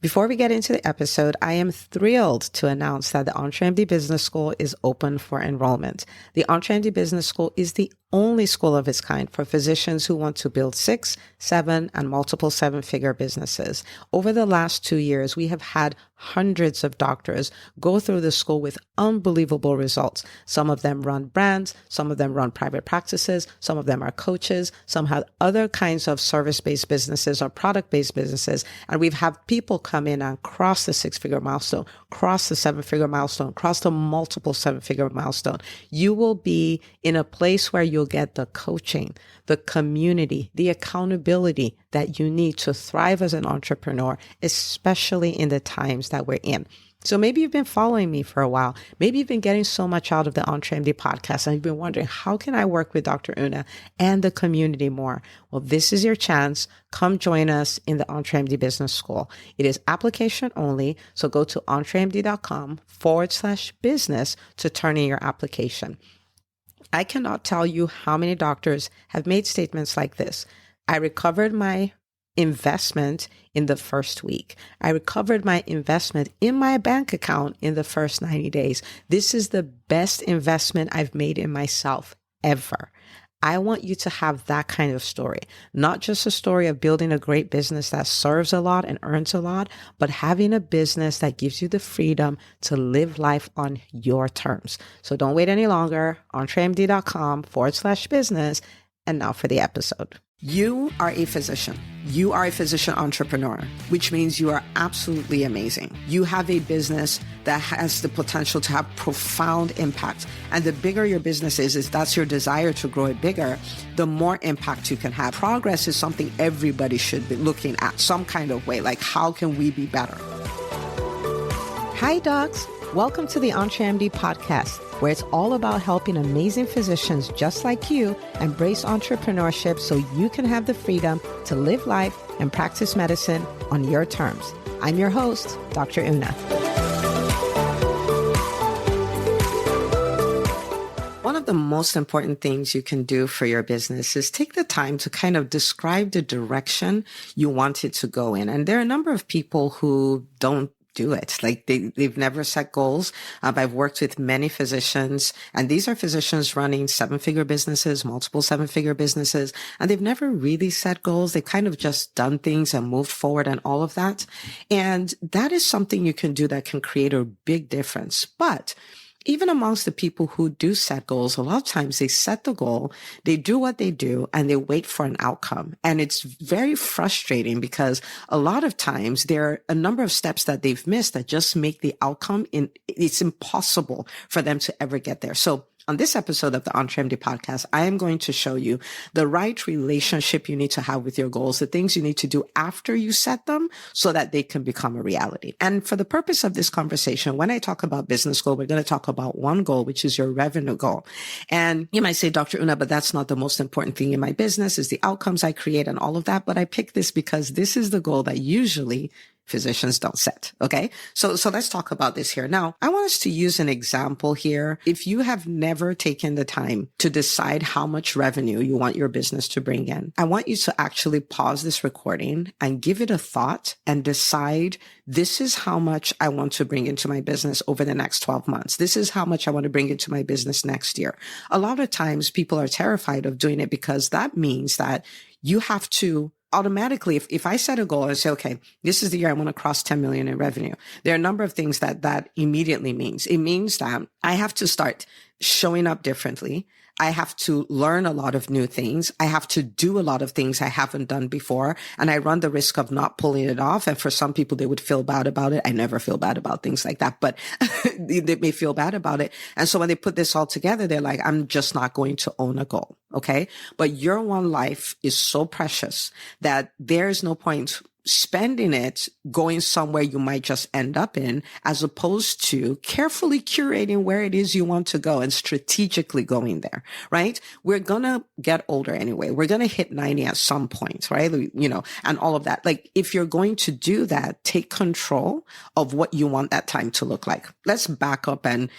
Before we get into the episode, I am thrilled to announce that the EntreMD Business School is open for enrollment. The EntreMD Business School is the only school of its kind for physicians who want to build 6, 7, and multiple 7-figure businesses. Over the last 2 years, we have had hundreds of doctors go through the school with unbelievable results. Some of them run brands, some of them run private practices, some of them are coaches, some have other kinds of service-based businesses or product-based businesses. And we've had people come in and cross the 6-figure milestone, cross the 7-figure milestone, cross the multiple 7-figure milestone. You will be in a place where you'll get the coaching, the community, the accountability that you need to thrive as an entrepreneur, especially in the times that we're in. So maybe you've been following me for a while. Maybe you've been getting so much out of the EntreMD podcast and you've been wondering, how can I work with Dr. Una and the community more? Well, this is your chance. Come join us in the EntreMD Business School. It is application only. So go to entremd.com/business to turn in your application. I cannot tell you how many doctors have made statements like this. I recovered my investment in the first week. I recovered my investment in my bank account in the first 90 days. This is the best investment I've made in myself ever. I want you to have that kind of story, not just a story of building a great business that serves a lot and earns a lot, but having a business that gives you the freedom to live life on your terms. So don't wait any longer. entremd.com/business. And now for the episode. You are a physician. You are a physician entrepreneur, which means you are absolutely amazing. You have a business that has the potential to have profound impact. And the bigger your business is that's your desire to grow it bigger, the more impact you can have. Progress is something everybody should be looking at some kind of way. Like, how can we be better? Hi, docs. Welcome to the EntreMD podcast, where it's all about helping amazing physicians just like you embrace entrepreneurship so you can have the freedom to live life and practice medicine on your terms. I'm your host, Dr. Una. One of the most important things you can do for your business is take the time to kind of describe the direction you want it to go in. And there are a number of people who don't do it. Like they've never set goals. I've worked with many physicians, and these are physicians running 7-figure businesses, multiple 7-figure businesses, and they've never really set goals. They've kind of just done things and moved forward and all of that. And that is something you can do that can create a big difference. But even amongst the people who do set goals, a lot of times they set the goal, they do what they do, and they wait for an outcome. And it's very frustrating because a lot of times there are a number of steps that they've missed that just make the outcome it's impossible for them to ever get there. So on this episode of the EntreMD podcast, I am going to show you the right relationship you need to have with your goals, the things you need to do after you set them so that they can become a reality. And for the purpose of this conversation, when I talk about business goal, we're going to talk about one goal, which is your revenue goal. And you might say, Dr. Una, but that's not the most important thing in my business is the outcomes I create and all of that. But I picked this because this is the goal that usually physicians don't set. Okay. So let's talk about this here. Now, I want us to use an example here. If you have never taken the time to decide how much revenue you want your business to bring in, I want you to actually pause this recording and give it a thought and decide, this is how much I want to bring into my business over the next 12 months. This is how much I want to bring into my business next year. A lot of times people are terrified of doing it because that means that you have to automatically, if I set a goal and say, okay, this is the year I want to cross 10 million in revenue, there are a number of things that immediately means. It means that I have to start showing up differently. I have to learn a lot of new things. I have to do a lot of things I haven't done before. And I run the risk of not pulling it off. And for some people, they would feel bad about it. I never feel bad about things like that, but they may feel bad about it. And so when they put this all together, they're like, I'm just not going to own a goal. Okay. But your one life is so precious that there's no point spending it going somewhere you might just end up in, as opposed to carefully curating where it is you want to go and strategically going there, right? We're going to get older anyway. We're going to hit 90 at some point, right? You know, and all of that. Like, if you're going to do that, take control of what you want that time to look like. Let's back up and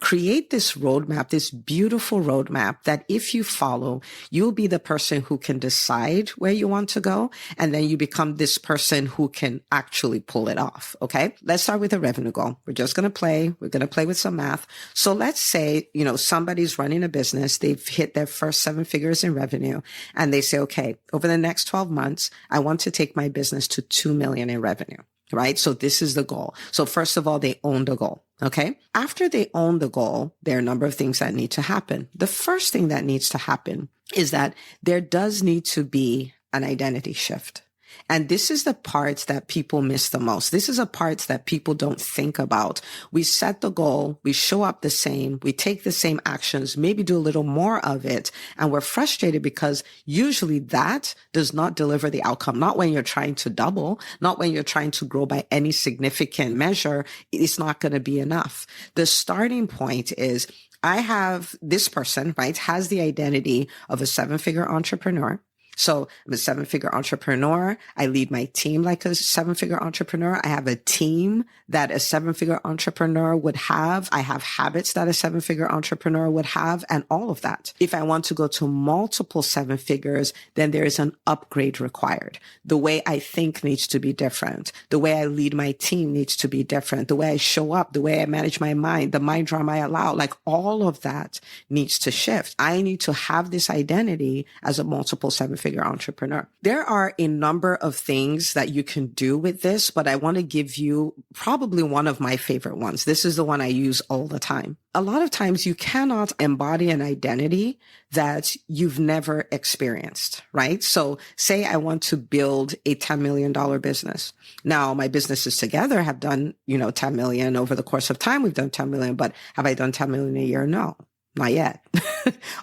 create this roadmap, this beautiful roadmap that if you follow, you'll be the person who can decide where you want to go. And then you become this person who can actually pull it off. Okay. Let's start with a revenue goal. We're just going to play. We're going to play with some math. So let's say, somebody's running a business. They've hit their first 7 figures in revenue and they say, okay, over the next 12 months, I want to take my business to 2 million in revenue. Right? So this is the goal. So first of all, they own the goal. Okay. After they own the goal, there are a number of things that need to happen. The first thing that needs to happen is that there does need to be an identity shift. And this is the part that people miss the most. This is a part that people don't think about. We set the goal, we show up the same, we take the same actions, maybe do a little more of it. And we're frustrated because usually that does not deliver the outcome. Not when you're trying to double, not when you're trying to grow by any significant measure. It's not going to be enough. The starting point is I have this person, right, has the identity of a 7-figure entrepreneur. So I'm a 7-figure entrepreneur. I lead my team like a 7-figure entrepreneur. I have a team that a 7-figure entrepreneur would have. I have habits that a 7-figure entrepreneur would have, and all of that. If I want to go to multiple 7 figures, then there is an upgrade required. The way I think needs to be different. The way I lead my team needs to be different. The way I show up, the way I manage my mind, the mind drama I allow, like all of that needs to shift. I need to have this identity as a multiple 7-figure entrepreneur. There are a number of things that you can do with this, but I want to give you probably one of my favorite ones. This is the one I use all the time. A lot of times you cannot embody an identity that you've never experienced, right? So say I want to build a $10 million business. Now my businesses together have done, 10 million over the course of time. We've done 10 million, but have I done 10 million a year? No. Not yet.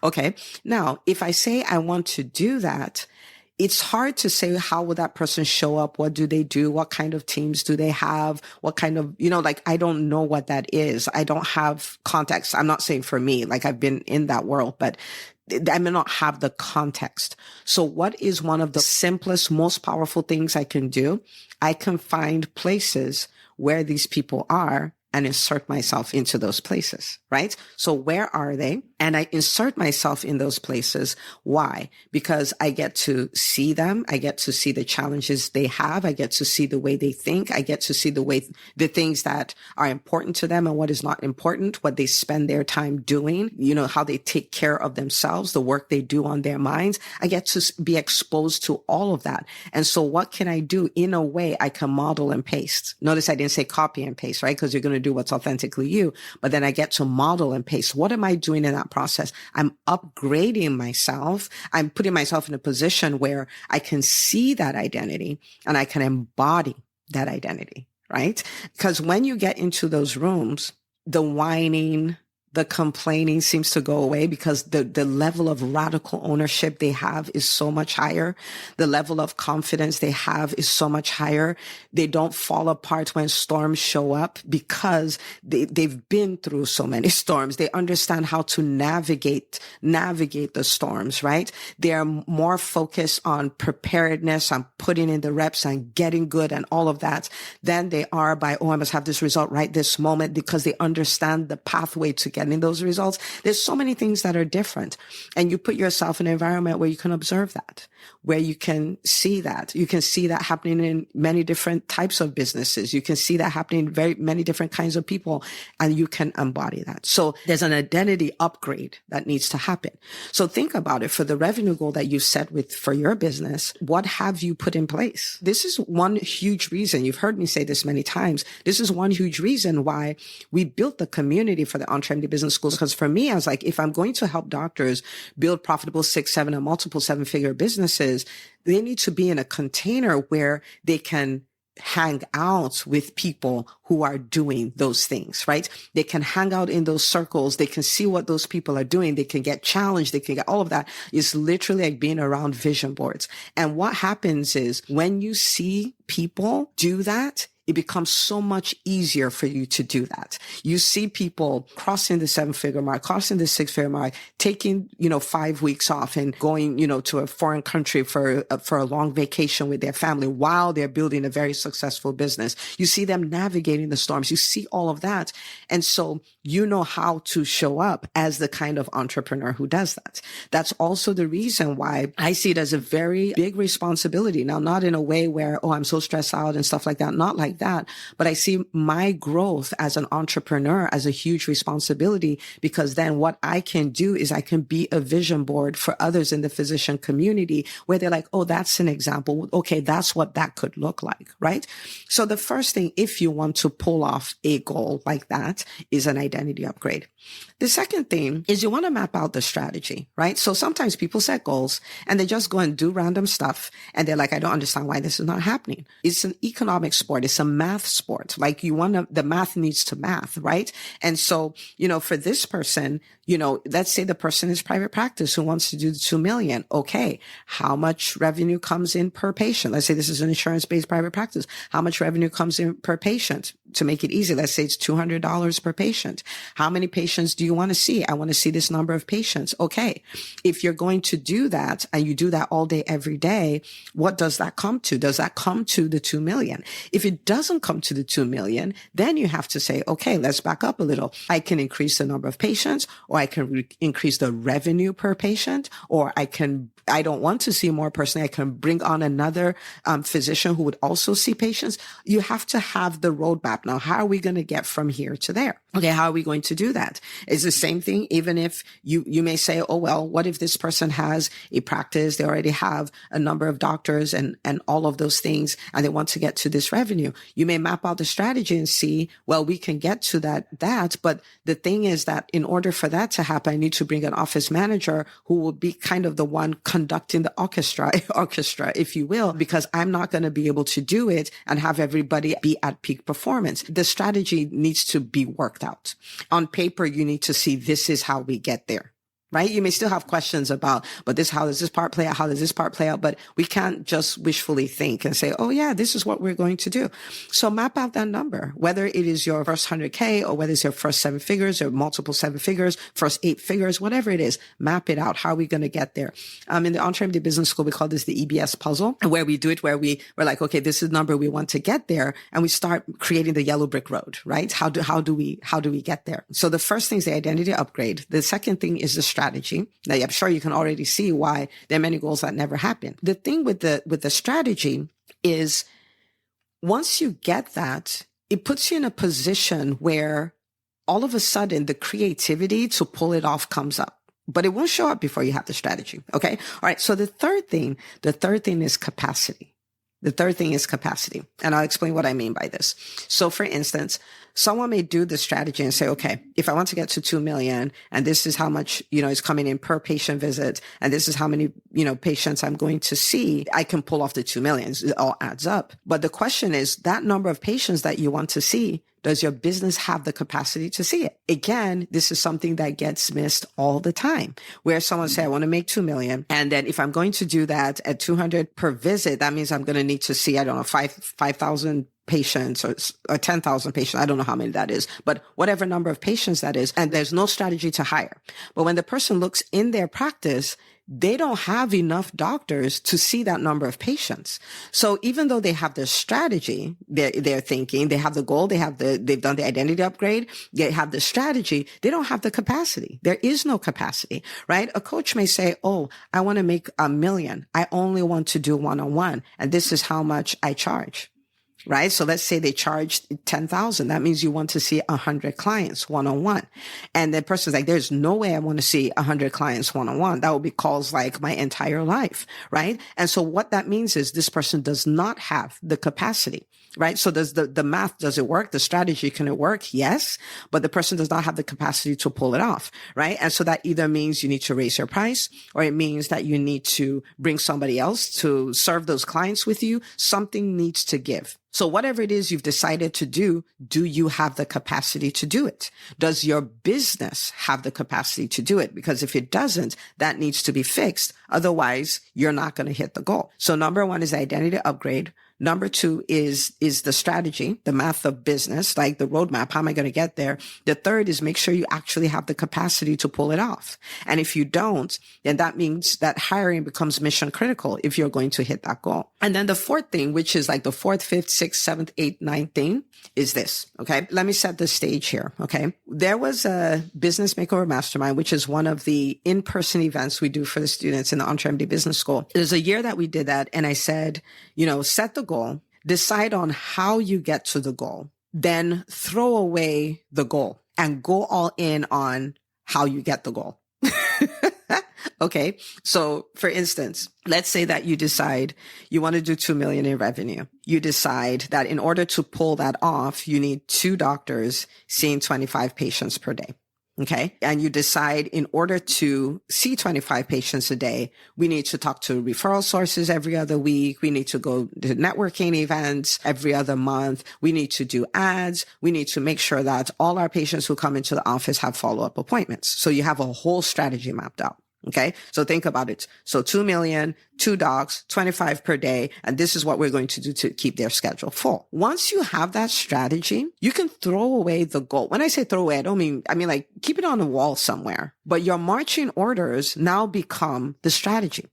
Okay. Now, if I say I want to do that, it's hard to say how will that person show up? What do they do? What kind of teams do they have? What kind of, I don't know what that is. I don't have context. I'm not saying for me, I've been in that world, but I may not have the context. So what is one of the simplest, most powerful things I can do? I can find places where these people are and insert myself into those places, right? So where are they? And I insert myself in those places. Why? Because I get to see them. I get to see the challenges they have. I get to see the way they think. I get to see the things that are important to them and what is not important, what they spend their time doing, how they take care of themselves, the work they do on their minds. I get to be exposed to all of that. And so what can I do? In a way, I can model and paste. Notice I didn't say copy and paste, right? Because you're going to do what's authentically you, but then I get to model and paste. What am I doing in that process? I'm upgrading myself. I'm putting myself in a position where I can see that identity and I can embody that identity, right? Because when you get into those rooms, the whining, the complaining seems to go away because the level of radical ownership they have is so much higher. The level of confidence they have is so much higher. They don't fall apart when storms show up because they've been through so many storms. They understand how to navigate the storms, right? They are more focused on preparedness, on putting in the reps and getting good and all of that than they are by, I must have this result right this moment, because they understand the pathway to getting those results. There's so many things that are different. And you put yourself in an environment where you can observe that, where you can see that. You can see that happening in many different types of businesses. You can see that happening in very many different kinds of people, and you can embody that. So there's an identity upgrade that needs to happen. So think about it. For the revenue goal that you set for your business, what have you put in place? This is one huge reason. You've heard me say this many times. This is one huge reason why we built the community for the EntreMD Business Schools. Because for me, I was like, if I'm going to help doctors build profitable 6, 7, and multiple 7-figure businesses, they need to be in a container where they can hang out with people who are doing those things, right? They can hang out in those circles. They can see what those people are doing. They can get challenged. They can get all of that. It's literally like being around vision boards. And what happens is when you see people do that, it becomes so much easier for you to do that. You see people crossing the 7-figure mark, crossing the 6-figure mark, taking, 5 weeks off and going, to a foreign country for a long vacation with their family while they're building a very successful business. You see them navigating the storms. You see all of that. And so you know how to show up as the kind of entrepreneur who does that. That's also the reason why I see it as a very big responsibility. Now, not in a way where, I'm so stressed out and stuff like that. Not like that. But I see my growth as an entrepreneur as a huge responsibility, because then what I can do is I can be a vision board for others in the physician community where they're like, oh, that's an example. Okay, that's what that could look like, right? So the first thing, if you want to pull off a goal like that, is an identity upgrade. The second thing is you want to map out the strategy, right? So sometimes people set goals and they just go and do random stuff. And they're like, I don't understand why this is not happening. It's an economic sport. It's a math sport. Like the math needs to math, right? And so, for this person, let's say the person is private practice who wants to do the 2 million. Okay. How much revenue comes in per patient? Let's say this is an insurance-based private practice. How much revenue comes in per patient? To make it easy, let's say it's $200 per patient. How many patients do you want to see? I want to see this number of patients. Okay. If you're going to do that and you do that all day, every day, what does that come to? Does that come to the 2 million? If it doesn't come to the 2 million, then you have to say, okay, let's back up a little. I can increase the number of patients, or I can increase the revenue per patient, or I don't want to see more personally. I can bring on another physician who would also see patients. You have to have the roadmap. Now, how are we going to get from here to there? Okay, how are we going to do that? It's the same thing, even if you may say, oh, well, what if this person has a practice? They already have a number of doctors and all of those things, and they want to get to this revenue. You may map out the strategy and see, well, we can get to that, but the thing is that in order for that to happen, I need to bring an office manager who will be kind of the one conducting the orchestra, if you will, because I'm not going to be able to do it and have everybody be at peak performance. The strategy needs to be worked out. On paper, you need to see this is how we get there. Right? You may still have questions about, but how does this part play out? How does this part play out? But we can't just wishfully think and say, oh yeah, this is what we're going to do. So map out that number, whether it is your first 100K or whether it's your first 7 figures or multiple 7 figures, first 8 figures, whatever it is, map it out. How are we going to get there? In the EntreMD Business School, we call this the EBS puzzle, where we do it, where we're like, okay, this is the number we want to get there. And we start creating the yellow brick road, right? How do we get there? So the first thing is the identity upgrade. The second thing is the strategy. Now, I'm sure you can already see why there are many goals that never happen. The thing with the strategy is once you get that, it puts you in a position where all of a sudden the creativity to pull it off comes up. But it won't show up before you have the strategy. Okay. All right. So the third thing is capacity. The third thing is capacity. And I'll explain what I mean by this. So for instance, someone may do the strategy and say, okay, if I want to get to 2 million and this is how much, is coming in per patient visit, and this is how many, patients I'm going to see, I can pull off the 2 million. It all adds up. But the question is that number of patients that you want to see, does your business have the capacity to see it? Again, this is something that gets missed all the time, where someone say, I want to make 2 million. And then if I'm going to do that at 200 per visit, that means I'm going to need to see, 5,000 patients or 10,000 patients. I don't know how many that is, but whatever number of patients that is. And there's no strategy to hire. But when the person looks in their practice, they don't have enough doctors to see that number of patients. So even though they have the strategy, they're thinking, they have the goal, they've done the identity upgrade, they have the strategy, they don't have the capacity. There is no capacity, right? A coach may say, oh, I want to make 1 million. I only want to do one-on-one, and this is how much I charge. Right? So let's say they charge 10,000. That means you want to see 100 clients one-on-one. And the person's like, there's no way I want to see 100 clients one-on-one. That would be calls like my entire life. Right? And so what that means is this person does not have the capacity. Right? So does the math, does it work? The strategy, can it work? Yes. But the person does not have the capacity to pull it off. Right? And so that either means you need to raise your price, or it means that you need to bring somebody else to serve those clients with you. Something needs to give. So whatever it is you've decided to do you have the capacity to do it? Does your business have the capacity to do it? Because if it doesn't, that needs to be fixed. Otherwise, you're not going to hit the goal. So number one is identity upgrade. Number two is the strategy, the math of business, like the roadmap. How am I going to get there? The third is make sure you actually have the capacity to pull it off. And if you don't, then that means that hiring becomes mission critical if you're going to hit that goal. And then the fourth thing, which is like the fourth, fifth, sixth, seventh, eighth, ninth thing, is this. Okay. Let me set the stage here. Okay. There was a business makeover mastermind, which is one of the in-person events we do for the students in the EntreMD Business School. There's a year that we did that. And I said, set the goal, decide on how you get to the goal, then throw away the goal and go all in on how you get the goal. Okay. So for instance, let's say that you decide you want to do 2 million in revenue. You decide that in order to pull that off, you need 2 doctors seeing 25 patients per day. Okay. And you decide in order to see 25 patients a day, we need to talk to referral sources every other week. We need to go to networking events every other month. We need to do ads. We need to make sure that all our patients who come into the office have follow-up appointments. So you have a whole strategy mapped out. Okay. So think about it. So 2 million, 2 docs, 25 per day. And this is what we're going to do to keep their schedule full. Once you have that strategy, you can throw away the goal. When I say throw away, I mean like keep it on the wall somewhere, but your marching orders now become the strategy.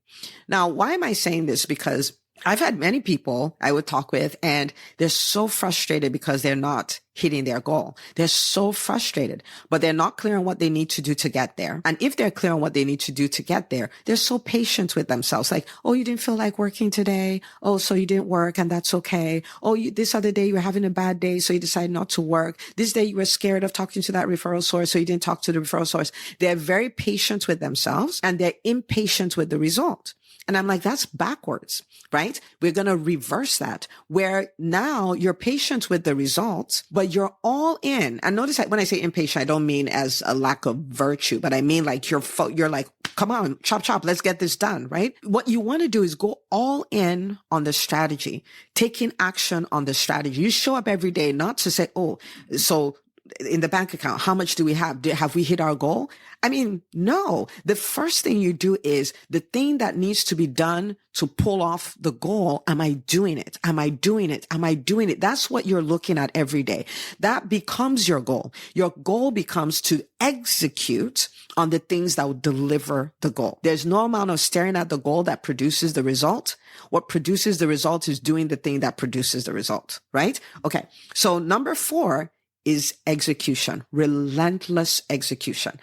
Now, why am I saying this? Because I've had many people I would talk with and they're so frustrated because they're not hitting their goal. They're so frustrated, but they're not clear on what they need to do to get there. And if they're clear on what they need to do to get there, they're so patient with themselves. Like, oh, you didn't feel like working today. Oh, so you didn't work and that's okay. Oh, this other day you were having a bad day. So you decided not to work. This day you were scared of talking to that referral source. So you didn't talk to the referral source. They're very patient with themselves and they're impatient with the result. And I'm like, that's backwards, right? We're going to reverse that where now you're patient with the results, but you're all in. And notice that when I say impatient, I don't mean as a lack of virtue, but I mean like you're like, come on, chop, chop, let's get this done, right? What you want to do is go all in on the strategy, taking action on the strategy. You show up every day, not to say, oh, so in the bank account, how much do we have? Have we hit our goal? I mean, no. The first thing you do is the thing that needs to be done to pull off the goal. Am I doing it? Am I doing it? Am I doing it? That's what you're looking at every day. That becomes your goal. Your goal becomes to execute on the things that will deliver the goal. There's no amount of staring at the goal that produces the result. What produces the result is doing the thing that produces the result, right? Okay. So number 4 is execution, relentless execution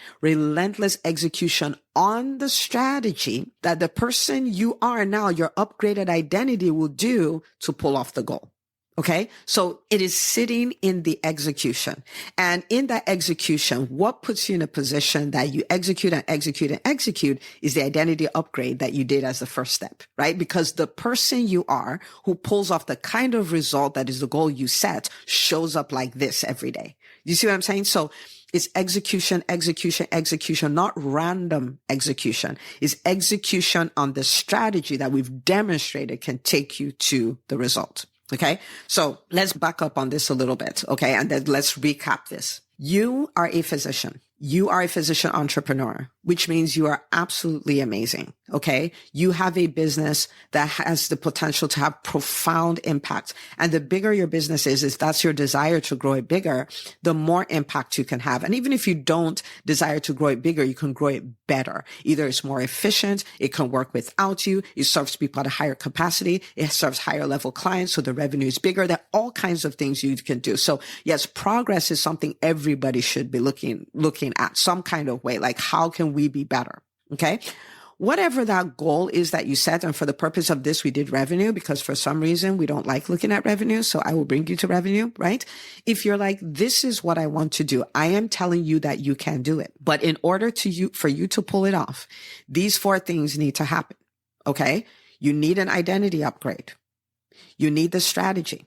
on the strategy that the person you are now, your upgraded identity will do to pull off the goal. Okay. So it is sitting in the execution, and in that execution, what puts you in a position that you execute and execute and execute is the identity upgrade that you did as the first step, right? Because the person you are who pulls off the kind of result that is the goal you set shows up like this every day. You see what I'm saying? So it's execution, execution, execution, not random execution. It's execution on the strategy that we've demonstrated can take you to the result. Okay. So let's back up on this a little bit. Okay. And then let's recap this. You are a physician. You are a physician entrepreneur, which means you are absolutely amazing. Okay. You have a business that has the potential to have profound impact. And the bigger your business is, if that's your desire to grow it bigger, the more impact you can have. And even if you don't desire to grow it bigger, you can grow it better. Either it's more efficient. It can work without you. It serves people at a higher capacity. It serves higher level clients. So the revenue is bigger. There are all kinds of things you can do. So yes, progress is something everybody should be looking at some kind of way. Like, how can we be better? Okay. Whatever that goal is that you set. And for the purpose of this, we did revenue because for some reason we don't like looking at revenue. So I will bring you to revenue, right? If you're like, this is what I want to do, I am telling you that you can do it. But in order for you to pull it off, these 4 things need to happen. Okay. You need an identity upgrade. You need the strategy.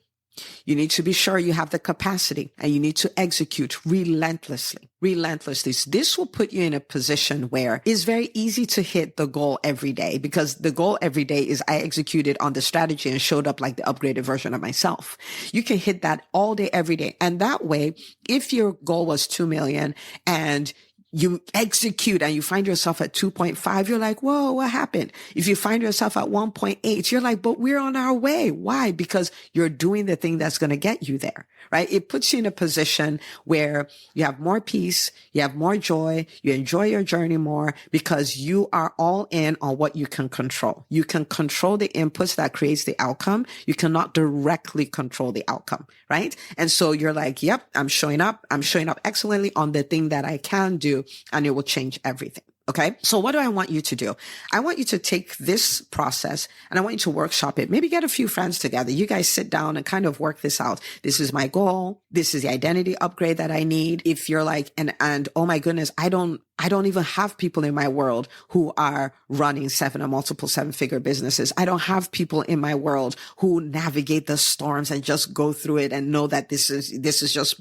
You need to be sure you have the capacity, and you need to execute relentlessly. This will put you in a position where it's very easy to hit the goal every day, because the goal every day is I executed on the strategy and showed up like the upgraded version of myself. You can hit that all day, every day. And that way, if your goal was 2 million and you execute and you find yourself at 2.5, you're like, whoa, what happened? If you find yourself at 1.8, you're like, but we're on our way. Why? Because you're doing the thing that's going to get you there, right? It puts you in a position where you have more peace, you have more joy, you enjoy your journey more because you are all in on what you can control. You can control the inputs that creates the outcome. You cannot directly control the outcome, right? And so you're like, yep, I'm showing up excellently on the thing that I can do, and it will change everything. Okay. So what do I want you to do? I want you to take this process and I want you to workshop it. Maybe get a few friends together. You guys sit down and kind of work this out. This is my goal. This is the identity upgrade that I need. If you're like, and oh my goodness, I don't even have people in my world who are running multiple seven-figure businesses. I don't have people in my world who navigate the storms and just go through it and know that this is just,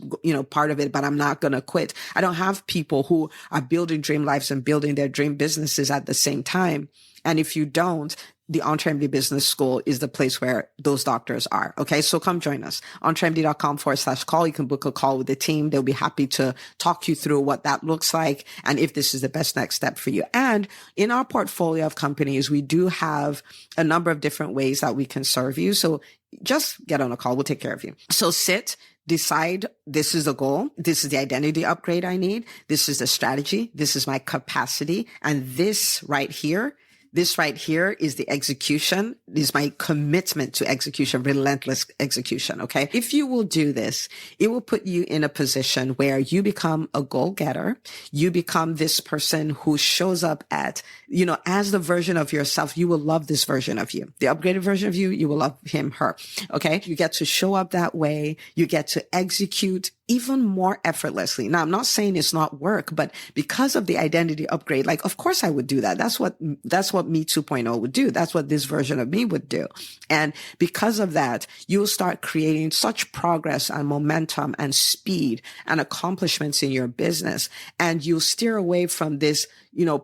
part of it, but I'm not going to quit. I don't have people who are building dream lives and building their dream businesses at the same time. And if you don't, the EntreMD Business School is the place where those doctors are. Okay. So come join us. EntreMD.com/call. You can book a call with the team. They'll be happy to talk you through what that looks like and if this is the best next step for you. And in our portfolio of companies, we do have a number of different ways that we can serve you. So just get on a call. We'll take care of you. So decide, this is the goal. This is the identity upgrade I need. This is the strategy. This is my capacity. And this right here is the execution, is my commitment to execution, relentless execution. Okay. If you will do this, it will put you in a position where you become a goal getter. You become this person who shows up at, as the version of yourself. You will love this version of you, the upgraded version of you. You will love him, her. Okay. You get to show up that way. You get to execute even more effortlessly. Now, I'm not saying it's not work, but because of the identity upgrade, like, of course I would do that. That's what me 2.0 would do. That's what this version of me would do. And because of that, you'll start creating such progress and momentum and speed and accomplishments in your business. And you'll steer away from this,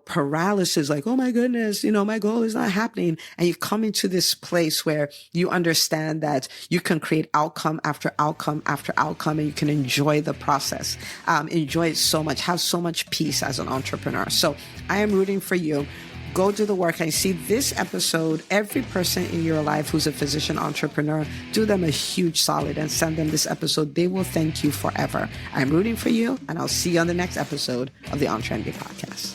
paralysis, like, oh my goodness, my goal is not happening. And you come into this place where you understand that you can create outcome after outcome after outcome, and you can enjoy the process, enjoy it so much, have so much peace as an entrepreneur. So I am rooting for you. Go do the work. I see this episode, every person in your life who's a physician entrepreneur, do them a huge solid and send them this episode. They will thank you forever. I'm rooting for you, and I'll see you on the next episode of the EntreMD podcast.